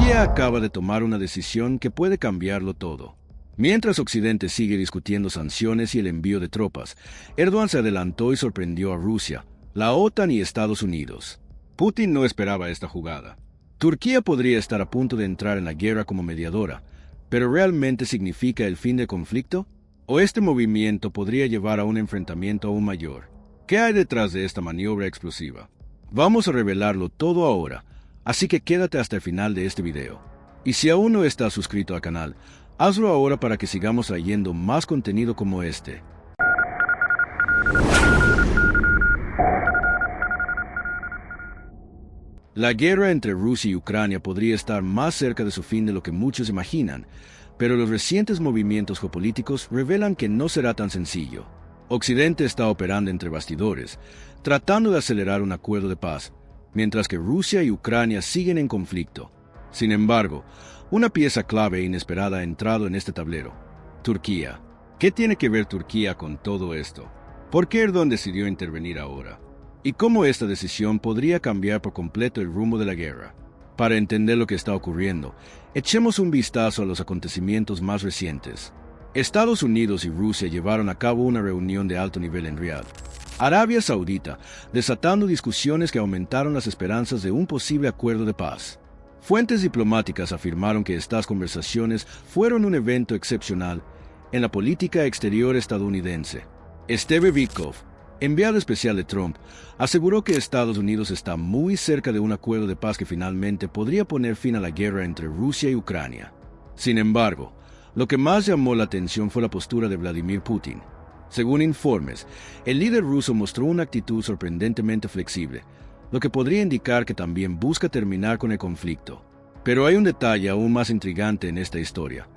Turquía acaba de tomar una decisión que puede cambiarlo todo. Mientras Occidente sigue discutiendo sanciones y el envío de tropas, Erdogan se adelantó y sorprendió a Rusia, la OTAN y Estados Unidos. Putin no esperaba esta jugada. Turquía podría estar a punto de entrar en la guerra como mediadora, pero ¿realmente significa el fin del conflicto? ¿O este movimiento podría llevar a un enfrentamiento aún mayor? ¿Qué hay detrás de esta maniobra explosiva? Vamos a revelarlo todo ahora, así que quédate hasta el final de este video. Y si aún no estás suscrito al canal, hazlo ahora para que sigamos trayendo más contenido como este. La guerra entre Rusia y Ucrania podría estar más cerca de su fin de lo que muchos imaginan, pero los recientes movimientos geopolíticos revelan que no será tan sencillo. Occidente está operando entre bastidores, tratando de acelerar un acuerdo de paz, mientras que Rusia y Ucrania siguen en conflicto. Sin embargo, una pieza clave e inesperada ha entrado en este tablero: Turquía. ¿Qué tiene que ver Turquía con todo esto? ¿Por qué Erdogan decidió intervenir ahora? ¿Y cómo esta decisión podría cambiar por completo el rumbo de la guerra? Para entender lo que está ocurriendo, echemos un vistazo a los acontecimientos más recientes. Estados Unidos y Rusia llevaron a cabo una reunión de alto nivel en Riad, Arabia Saudita, desatando discusiones que aumentaron las esperanzas de un posible acuerdo de paz. Fuentes diplomáticas afirmaron que estas conversaciones fueron un evento excepcional en la política exterior estadounidense. Steve Witkoff, enviado especial de Trump, aseguró que Estados Unidos está muy cerca de un acuerdo de paz que finalmente podría poner fin a la guerra entre Rusia y Ucrania. Sin embargo, lo que más llamó la atención fue la postura de Vladimir Putin. Según informes, el líder ruso mostró una actitud sorprendentemente flexible, lo que podría indicar que también busca terminar con el conflicto. Pero hay un detalle aún más intrigante en esta historia.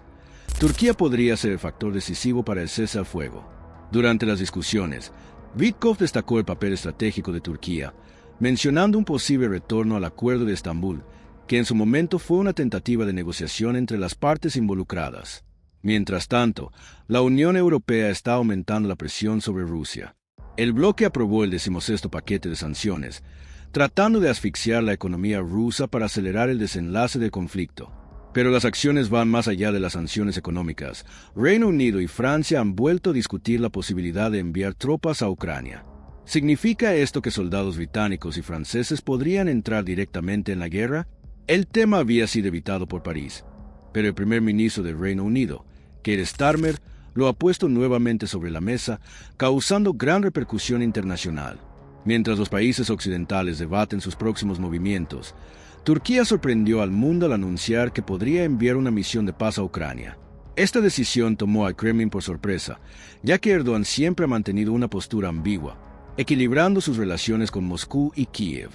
Turquía podría ser el factor decisivo para el cese al fuego. Durante las discusiones, Witkoff destacó el papel estratégico de Turquía, mencionando un posible retorno al Acuerdo de Estambul, que en su momento fue una tentativa de negociación entre las partes involucradas. Mientras tanto, la Unión Europea está aumentando la presión sobre Rusia. El bloque aprobó el 16º paquete de sanciones, tratando de asfixiar la economía rusa para acelerar el desenlace del conflicto. Pero las acciones van más allá de las sanciones económicas. Reino Unido y Francia han vuelto a discutir la posibilidad de enviar tropas a Ucrania. ¿Significa esto que soldados británicos y franceses podrían entrar directamente en la guerra? El tema había sido evitado por París, pero el primer ministro del Reino Unido, Keir Starmer, lo ha puesto nuevamente sobre la mesa, causando gran repercusión internacional. Mientras los países occidentales debaten sus próximos movimientos, Turquía sorprendió al mundo al anunciar que podría enviar una misión de paz a Ucrania. Esta decisión tomó al Kremlin por sorpresa, ya que Erdogan siempre ha mantenido una postura ambigua, equilibrando sus relaciones con Moscú y Kiev.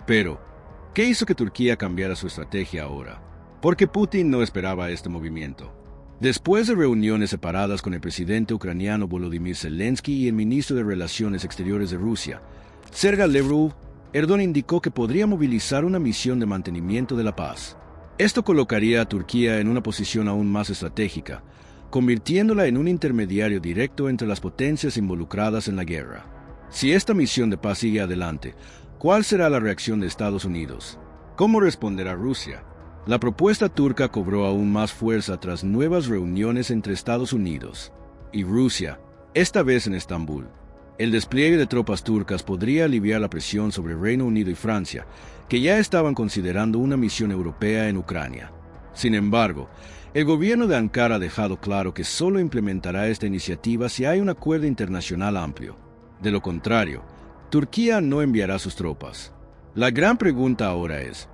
Pero, ¿qué hizo que Turquía cambiara su estrategia ahora? Porque Putin no esperaba este movimiento. Después de reuniones separadas con el presidente ucraniano Volodymyr Zelensky y el ministro de Relaciones Exteriores de Rusia, Sergei Lavrov, Erdogan indicó que podría movilizar una misión de mantenimiento de la paz. Esto colocaría a Turquía en una posición aún más estratégica, convirtiéndola en un intermediario directo entre las potencias involucradas en la guerra. Si esta misión de paz sigue adelante, ¿cuál será la reacción de Estados Unidos? ¿Cómo responderá Rusia? La propuesta turca cobró aún más fuerza tras nuevas reuniones entre Estados Unidos y Rusia, esta vez en Estambul. El despliegue de tropas turcas podría aliviar la presión sobre Reino Unido y Francia, que ya estaban considerando una misión europea en Ucrania. Sin embargo, el gobierno de Ankara ha dejado claro que solo implementará esta iniciativa si hay un acuerdo internacional amplio. De lo contrario, Turquía no enviará sus tropas. La gran pregunta ahora es: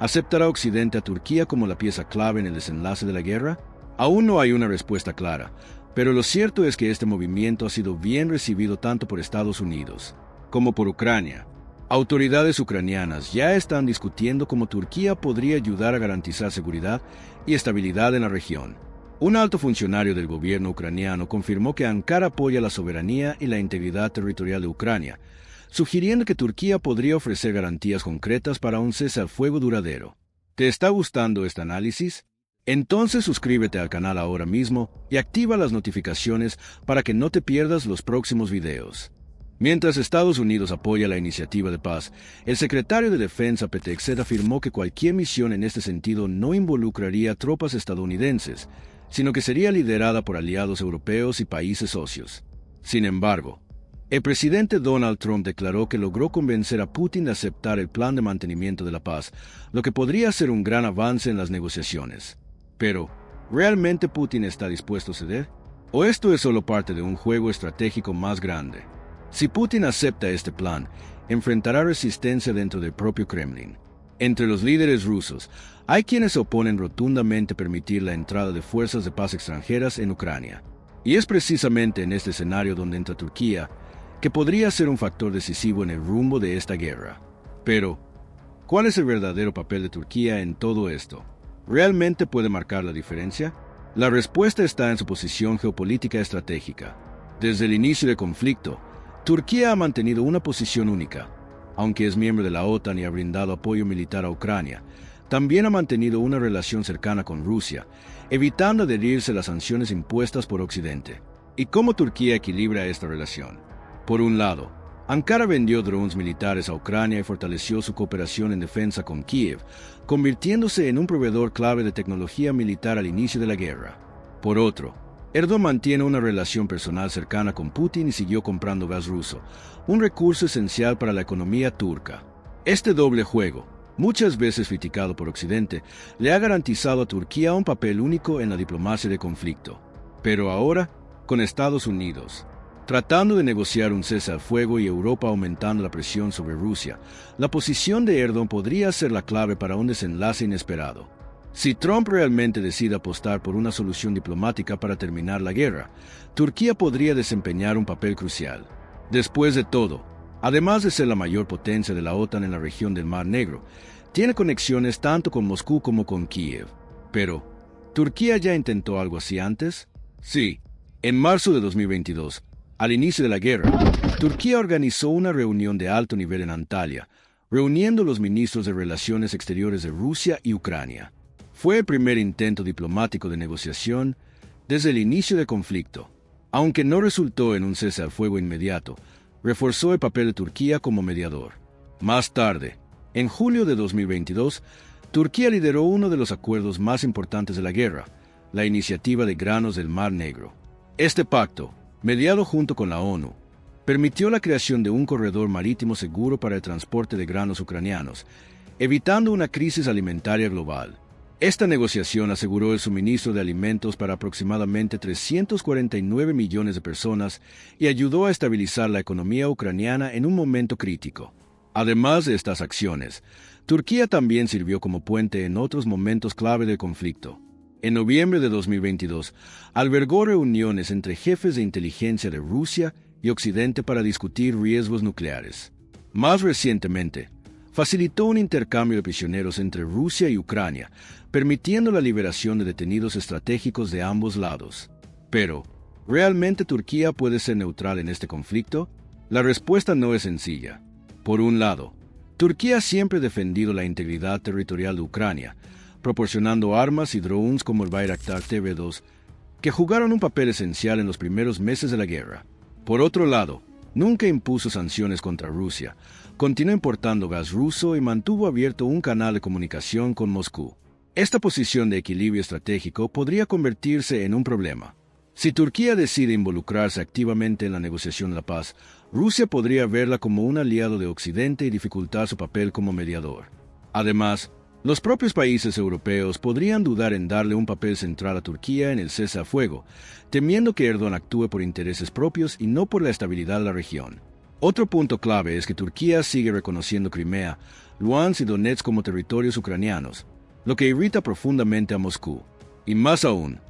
¿aceptará Occidente a Turquía como la pieza clave en el desenlace de la guerra? Aún no hay una respuesta clara, pero lo cierto es que este movimiento ha sido bien recibido tanto por Estados Unidos como por Ucrania. Autoridades ucranianas ya están discutiendo cómo Turquía podría ayudar a garantizar seguridad y estabilidad en la región. Un alto funcionario del gobierno ucraniano confirmó que Ankara apoya la soberanía y la integridad territorial de Ucrania, sugiriendo que Turquía podría ofrecer garantías concretas para un cese al fuego duradero. ¿Te está gustando este análisis? Entonces suscríbete al canal ahora mismo y activa las notificaciones para que no te pierdas los próximos videos. Mientras Estados Unidos apoya la iniciativa de paz, el secretario de Defensa Pete Hegseth afirmó que cualquier misión en este sentido no involucraría tropas estadounidenses, sino que sería liderada por aliados europeos y países socios. Sin embargo, el presidente Donald Trump declaró que logró convencer a Putin de aceptar el plan de mantenimiento de la paz, lo que podría ser un gran avance en las negociaciones. Pero, ¿realmente Putin está dispuesto a ceder? ¿O esto es solo parte de un juego estratégico más grande? Si Putin acepta este plan, enfrentará resistencia dentro del propio Kremlin. Entre los líderes rusos, hay quienes se oponen rotundamente a permitir la entrada de fuerzas de paz extranjeras en Ucrania. Y es precisamente en este escenario donde entra Turquía, que podría ser un factor decisivo en el rumbo de esta guerra. Pero, ¿cuál es el verdadero papel de Turquía en todo esto? ¿Realmente puede marcar la diferencia? La respuesta está en su posición geopolítica estratégica. Desde el inicio del conflicto, Turquía ha mantenido una posición única. Aunque es miembro de la OTAN y ha brindado apoyo militar a Ucrania, también ha mantenido una relación cercana con Rusia, evitando adherirse a las sanciones impuestas por Occidente. ¿Y cómo Turquía equilibra esta relación? Por un lado, Ankara vendió drones militares a Ucrania y fortaleció su cooperación en defensa con Kiev, convirtiéndose en un proveedor clave de tecnología militar al inicio de la guerra. Por otro, Erdogan mantiene una relación personal cercana con Putin y siguió comprando gas ruso, un recurso esencial para la economía turca. Este doble juego, muchas veces criticado por Occidente, le ha garantizado a Turquía un papel único en la diplomacia de conflicto. Pero ahora, con Estados Unidos tratando de negociar un cese al fuego y Europa aumentando la presión sobre Rusia, la posición de Erdogan podría ser la clave para un desenlace inesperado. Si Trump realmente decide apostar por una solución diplomática para terminar la guerra, Turquía podría desempeñar un papel crucial. Después de todo, además de ser la mayor potencia de la OTAN en la región del Mar Negro, tiene conexiones tanto con Moscú como con Kiev. Pero, ¿Turquía ya intentó algo así antes? Sí. En marzo de 2022, al inicio de la guerra, Turquía organizó una reunión de alto nivel en Antalya, reuniendo los ministros de Relaciones Exteriores de Rusia y Ucrania. Fue el primer intento diplomático de negociación desde el inicio del conflicto. Aunque no resultó en un cese al fuego inmediato, reforzó el papel de Turquía como mediador. Más tarde, en julio de 2022, Turquía lideró uno de los acuerdos más importantes de la guerra, la Iniciativa de Granos del Mar Negro. Este pacto, mediado junto con la ONU, permitió la creación de un corredor marítimo seguro para el transporte de granos ucranianos, evitando una crisis alimentaria global. Esta negociación aseguró el suministro de alimentos para aproximadamente 349 millones de personas y ayudó a estabilizar la economía ucraniana en un momento crítico. Además de estas acciones, Turquía también sirvió como puente en otros momentos clave del conflicto. En noviembre de 2022, albergó reuniones entre jefes de inteligencia de Rusia y Occidente para discutir riesgos nucleares. Más recientemente, facilitó un intercambio de prisioneros entre Rusia y Ucrania, permitiendo la liberación de detenidos estratégicos de ambos lados. Pero, ¿realmente Turquía puede ser neutral en este conflicto? La respuesta no es sencilla. Por un lado, Turquía siempre ha defendido la integridad territorial de Ucrania, proporcionando armas y drones como el Bayraktar TB2, que jugaron un papel esencial en los primeros meses de la guerra. Por otro lado, nunca impuso sanciones contra Rusia, continuó importando gas ruso y mantuvo abierto un canal de comunicación con Moscú. Esta posición de equilibrio estratégico podría convertirse en un problema. Si Turquía decide involucrarse activamente en la negociación de la paz, Rusia podría verla como un aliado de Occidente y dificultar su papel como mediador. Además, los propios países europeos podrían dudar en darle un papel central a Turquía en el cese al fuego, temiendo que Erdogan actúe por intereses propios y no por la estabilidad de la región. Otro punto clave es que Turquía sigue reconociendo Crimea, Luhansk y Donetsk como territorios ucranianos, lo que irrita profundamente a Moscú. Y más aún,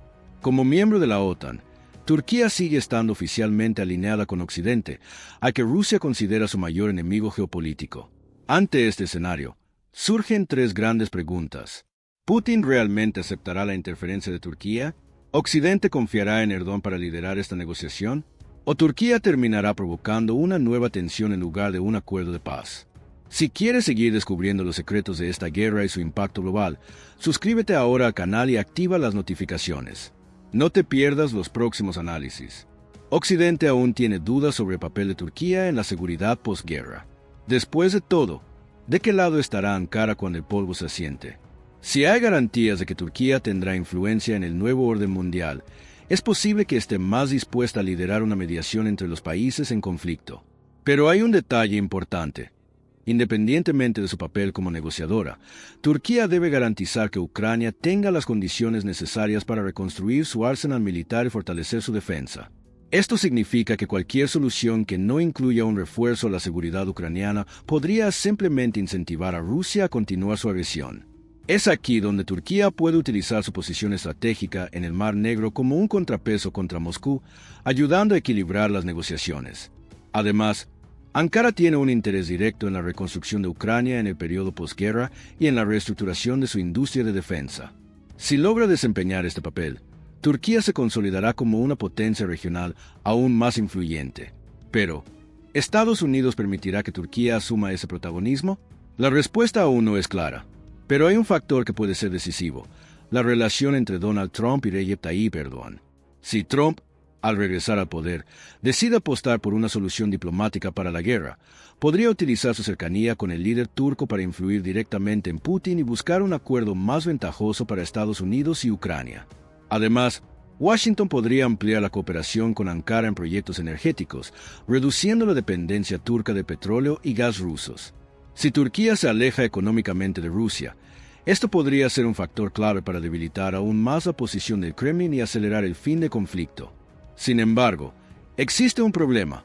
como miembro de la OTAN, Turquía sigue estando oficialmente alineada con Occidente, a que Rusia considera su mayor enemigo geopolítico. Ante este escenario, surgen tres grandes preguntas. ¿Putin realmente aceptará la interferencia de Turquía? ¿Occidente confiará en Erdogan para liderar esta negociación? ¿O Turquía terminará provocando una nueva tensión en lugar de un acuerdo de paz? Si quieres seguir descubriendo los secretos de esta guerra y su impacto global, suscríbete ahora al canal y activa las notificaciones. No te pierdas los próximos análisis. Occidente aún tiene dudas sobre el papel de Turquía en la seguridad posguerra. Después de todo, ¿de qué lado estará Ankara cuando el polvo se asiente? Si hay garantías de que Turquía tendrá influencia en el nuevo orden mundial, es posible que esté más dispuesta a liderar una mediación entre los países en conflicto. Pero hay un detalle importante. Independientemente de su papel como negociadora, Turquía debe garantizar que Ucrania tenga las condiciones necesarias para reconstruir su arsenal militar y fortalecer su defensa. Esto significa que cualquier solución que no incluya un refuerzo a la seguridad ucraniana podría simplemente incentivar a Rusia a continuar su agresión. Es aquí donde Turquía puede utilizar su posición estratégica en el Mar Negro como un contrapeso contra Moscú, ayudando a equilibrar las negociaciones. Además, Ankara tiene un interés directo en la reconstrucción de Ucrania en el periodo posguerra y en la reestructuración de su industria de defensa. Si logra desempeñar este papel, Turquía se consolidará como una potencia regional aún más influyente. Pero, ¿Estados Unidos permitirá que Turquía asuma ese protagonismo? La respuesta aún no es clara. Pero hay un factor que puede ser decisivo: la relación entre Donald Trump y Recep Tayyip Erdogan. Si Trump, al regresar al poder, decide apostar por una solución diplomática para la guerra, podría utilizar su cercanía con el líder turco para influir directamente en Putin y buscar un acuerdo más ventajoso para Estados Unidos y Ucrania. Además, Washington podría ampliar la cooperación con Ankara en proyectos energéticos, reduciendo la dependencia turca de petróleo y gas rusos. Si Turquía se aleja económicamente de Rusia, esto podría ser un factor clave para debilitar aún más la posición del Kremlin y acelerar el fin del conflicto. Sin embargo, existe un problema.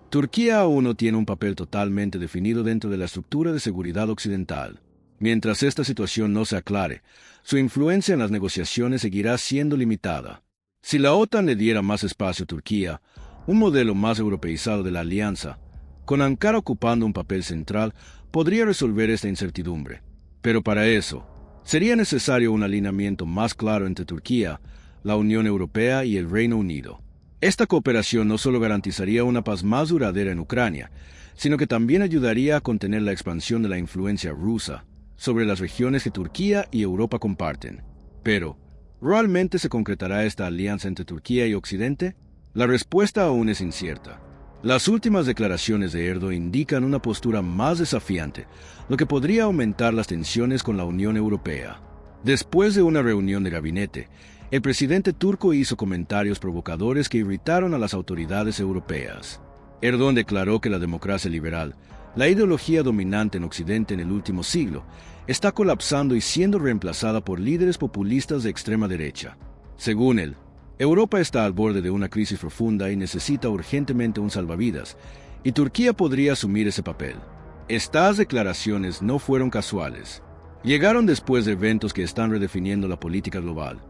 Turquía aún no tiene un papel totalmente definido dentro de la estructura de seguridad occidental. Mientras esta situación no se aclare, su influencia en las negociaciones seguirá siendo limitada. Si la OTAN le diera más espacio a Turquía, un modelo más europeizado de la alianza, con Ankara ocupando un papel central, podría resolver esta incertidumbre. Pero para eso, sería necesario un alineamiento más claro entre Turquía, la Unión Europea y el Reino Unido. Esta cooperación no solo garantizaría una paz más duradera en Ucrania, sino que también ayudaría a contener la expansión de la influencia rusa sobre las regiones que Turquía y Europa comparten. Pero, ¿realmente se concretará esta alianza entre Turquía y Occidente? La respuesta aún es incierta. Las últimas declaraciones de Erdogan indican una postura más desafiante, lo que podría aumentar las tensiones con la Unión Europea. Después de una reunión de gabinete, el presidente turco hizo comentarios provocadores que irritaron a las autoridades europeas. Erdogan declaró que la democracia liberal, la ideología dominante en Occidente en el último siglo, está colapsando y siendo reemplazada por líderes populistas de extrema derecha. Según él, Europa está al borde de una crisis profunda y necesita urgentemente un salvavidas, y Turquía podría asumir ese papel. Estas declaraciones no fueron casuales. Llegaron después de eventos que están redefiniendo la política global.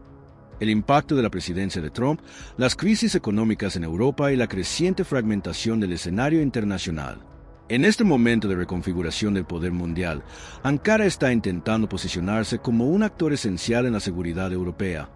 El impacto de la presidencia de Trump, las crisis económicas en Europa y la creciente fragmentación del escenario internacional. En este momento de reconfiguración del poder mundial, Ankara está intentando posicionarse como un actor esencial en la seguridad europea,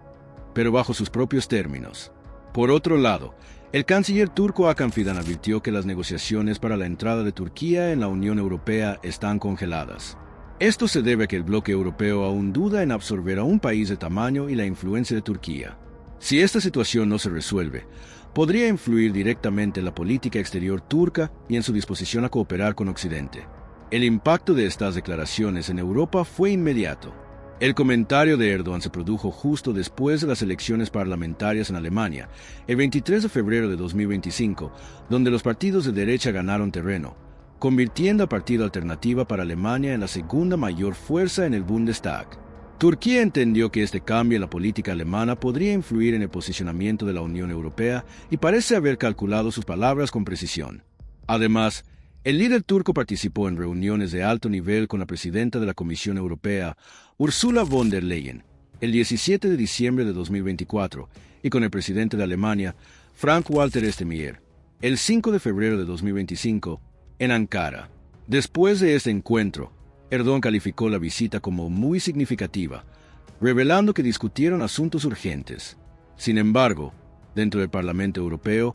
pero bajo sus propios términos. Por otro lado, el canciller turco Hakan Fidan advirtió que las negociaciones para la entrada de Turquía en la Unión Europea están congeladas. Esto se debe a que el bloque europeo aún duda en absorber a un país de tamaño y la influencia de Turquía. Si esta situación no se resuelve, podría influir directamente en la política exterior turca y en su disposición a cooperar con Occidente. El impacto de estas declaraciones en Europa fue inmediato. El comentario de Erdogan se produjo justo después de las elecciones parlamentarias en Alemania, el 23 de febrero de 2025, donde los partidos de derecha ganaron terreno, convirtiendo al Partido Alternativa para Alemania en la segunda mayor fuerza en el Bundestag. Turquía entendió que este cambio en la política alemana podría influir en el posicionamiento de la Unión Europea y parece haber calculado sus palabras con precisión. Además, el líder turco participó en reuniones de alto nivel con la presidenta de la Comisión Europea, Ursula von der Leyen, el 17 de diciembre de 2024, y con el presidente de Alemania, Frank-Walter Steinmeier, el 5 de febrero de 2025, en Ankara. Después de este encuentro, Erdogan calificó la visita como muy significativa, revelando que discutieron asuntos urgentes. Sin embargo, dentro del Parlamento Europeo,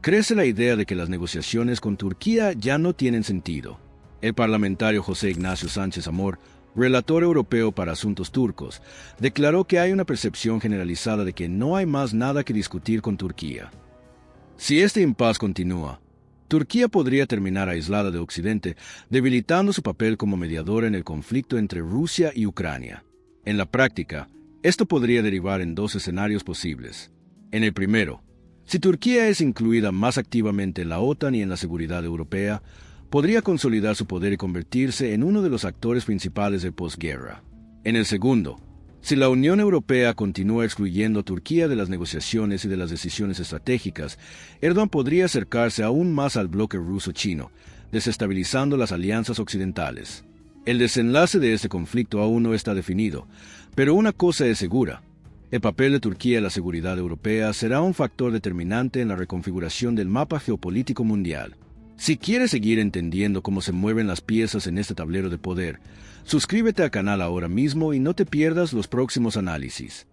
crece la idea de que las negociaciones con Turquía ya no tienen sentido. El parlamentario José Ignacio Sánchez Amor, relator europeo para asuntos turcos, declaró que hay una percepción generalizada de que no hay más nada que discutir con Turquía. Si este impasse continúa, Turquía podría terminar aislada de Occidente, debilitando su papel como mediadora en el conflicto entre Rusia y Ucrania. En la práctica, esto podría derivar en dos escenarios posibles. En el primero, si Turquía es incluida más activamente en la OTAN y en la seguridad europea, podría consolidar su poder y convertirse en uno de los actores principales de posguerra. En el segundo, si la Unión Europea continúa excluyendo a Turquía de las negociaciones y de las decisiones estratégicas, Erdogan podría acercarse aún más al bloque ruso-chino, desestabilizando las alianzas occidentales. El desenlace de este conflicto aún no está definido, pero una cosa es segura: el papel de Turquía en la seguridad europea será un factor determinante en la reconfiguración del mapa geopolítico mundial. Si quieres seguir entendiendo cómo se mueven las piezas en este tablero de poder, suscríbete al canal ahora mismo y no te pierdas los próximos análisis.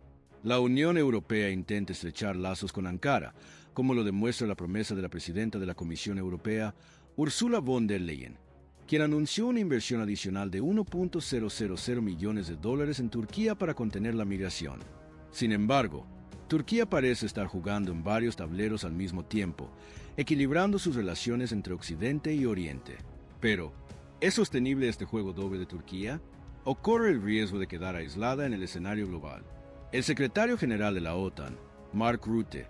La Unión Europea intenta estrechar lazos con Ankara, como lo demuestra la promesa de la presidenta de la Comisión Europea, Ursula von der Leyen, quien anunció una inversión adicional de 1.000 millones de dólares en Turquía para contener la migración. Sin embargo, Turquía parece estar jugando en varios tableros al mismo tiempo, equilibrando sus relaciones entre Occidente y Oriente. Pero, ¿es sostenible este juego doble de Turquía? ¿O corre el riesgo de quedar aislada en el escenario global? El secretario general de la OTAN, Mark Rutte,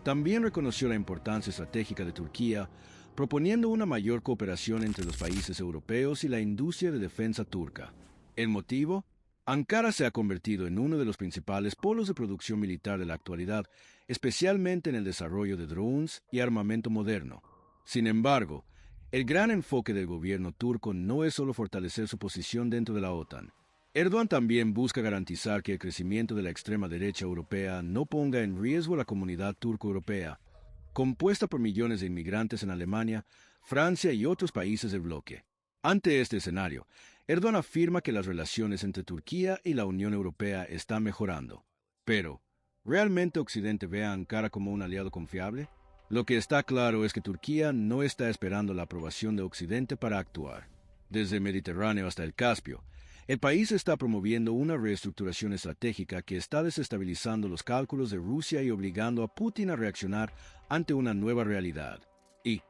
también reconoció la importancia estratégica de Turquía, proponiendo una mayor cooperación entre los países europeos y la industria de defensa turca. ¿El motivo? Ankara se ha convertido en uno de los principales polos de producción militar de la actualidad, especialmente en el desarrollo de drones y armamento moderno. Sin embargo, el gran enfoque del gobierno turco no es solo fortalecer su posición dentro de la OTAN. Erdogan también busca garantizar que el crecimiento de la extrema derecha europea no ponga en riesgo la comunidad turco-europea, compuesta por millones de inmigrantes en Alemania, Francia y otros países del bloque. Ante este escenario, Erdogan afirma que las relaciones entre Turquía y la Unión Europea están mejorando. Pero, ¿realmente Occidente ve a Ankara como un aliado confiable? Lo que está claro es que Turquía no está esperando la aprobación de Occidente para actuar. Desde el Mediterráneo hasta el Caspio, el país está promoviendo una reestructuración estratégica que está desestabilizando los cálculos de Rusia y obligando a Putin a reaccionar ante una nueva realidad. ¿Y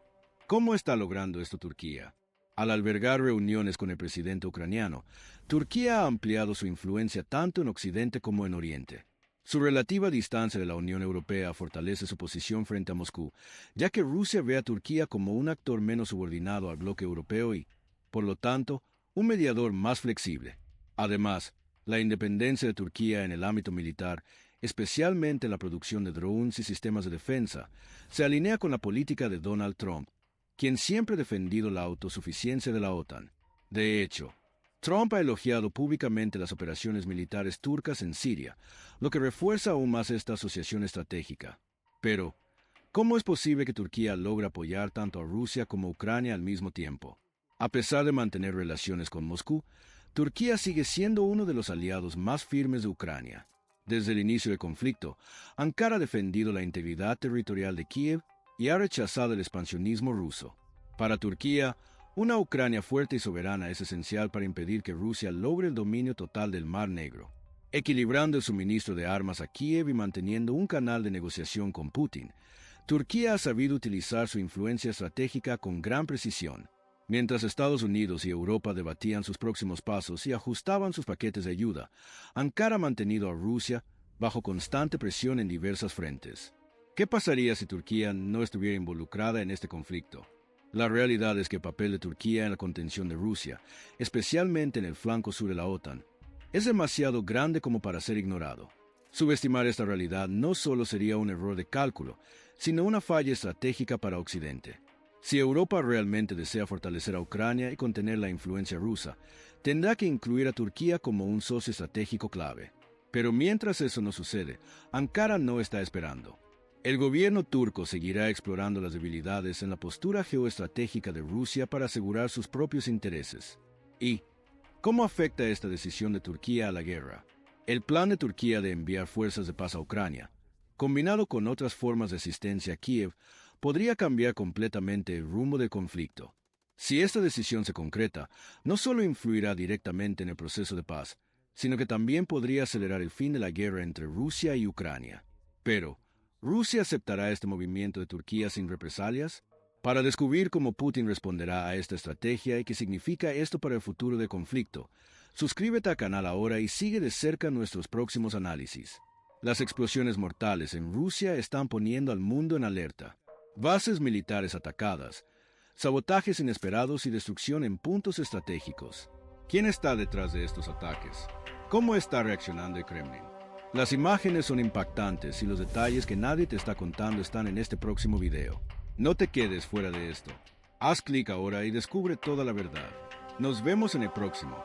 cómo está logrando esto Turquía? Al albergar reuniones con el presidente ucraniano, Turquía ha ampliado su influencia tanto en Occidente como en Oriente. Su relativa distancia de la Unión Europea fortalece su posición frente a Moscú, ya que Rusia ve a Turquía como un actor menos subordinado al bloque europeo y, por lo tanto, un mediador más flexible. Además, la independencia de Turquía en el ámbito militar, especialmente en la producción de drones y sistemas de defensa, se alinea con la política de Donald Trump, quien siempre ha defendido la autosuficiencia de la OTAN. De hecho, Trump ha elogiado públicamente las operaciones militares turcas en Siria, lo que refuerza aún más esta asociación estratégica. Pero, ¿cómo es posible que Turquía logre apoyar tanto a Rusia como a Ucrania al mismo tiempo? A pesar de mantener relaciones con Moscú, Turquía sigue siendo uno de los aliados más firmes de Ucrania. Desde el inicio del conflicto, Ankara ha defendido la integridad territorial de Kiev y ha rechazado el expansionismo ruso. Para Turquía, una Ucrania fuerte y soberana es esencial para impedir que Rusia logre el dominio total del Mar Negro. Equilibrando el suministro de armas a Kiev y manteniendo un canal de negociación con Putin, Turquía ha sabido utilizar su influencia estratégica con gran precisión. Mientras Estados Unidos y Europa debatían sus próximos pasos y ajustaban sus paquetes de ayuda, Ankara ha mantenido a Rusia bajo constante presión en diversas frentes. ¿Qué pasaría si Turquía no estuviera involucrada en este conflicto? La realidad es que el papel de Turquía en la contención de Rusia, especialmente en el flanco sur de la OTAN, es demasiado grande como para ser ignorado. Subestimar esta realidad no solo sería un error de cálculo, sino una falla estratégica para Occidente. Si Europa realmente desea fortalecer a Ucrania y contener la influencia rusa, tendrá que incluir a Turquía como un socio estratégico clave. Pero mientras eso no sucede, Ankara no está esperando. El gobierno turco seguirá explorando las debilidades en la postura geoestratégica de Rusia para asegurar sus propios intereses. ¿Y cómo afecta esta decisión de Turquía a la guerra? El plan de Turquía de enviar fuerzas de paz a Ucrania, combinado con otras formas de asistencia a Kiev, podría cambiar completamente el rumbo del conflicto. Si esta decisión se concreta, no solo influirá directamente en el proceso de paz, sino que también podría acelerar el fin de la guerra entre Rusia y Ucrania. Pero, ¿Rusia aceptará este movimiento de Turquía sin represalias? Para descubrir cómo Putin responderá a esta estrategia y qué significa esto para el futuro del conflicto, suscríbete al canal ahora y sigue de cerca nuestros próximos análisis. Las explosiones mortales en Rusia están poniendo al mundo en alerta. Bases militares atacadas, sabotajes inesperados y destrucción en puntos estratégicos. ¿Quién está detrás de estos ataques? ¿Cómo está reaccionando el Kremlin? Las imágenes son impactantes y los detalles que nadie te está contando están en este próximo video. No te quedes fuera de esto. Haz clic ahora y descubre toda la verdad. Nos vemos en el próximo.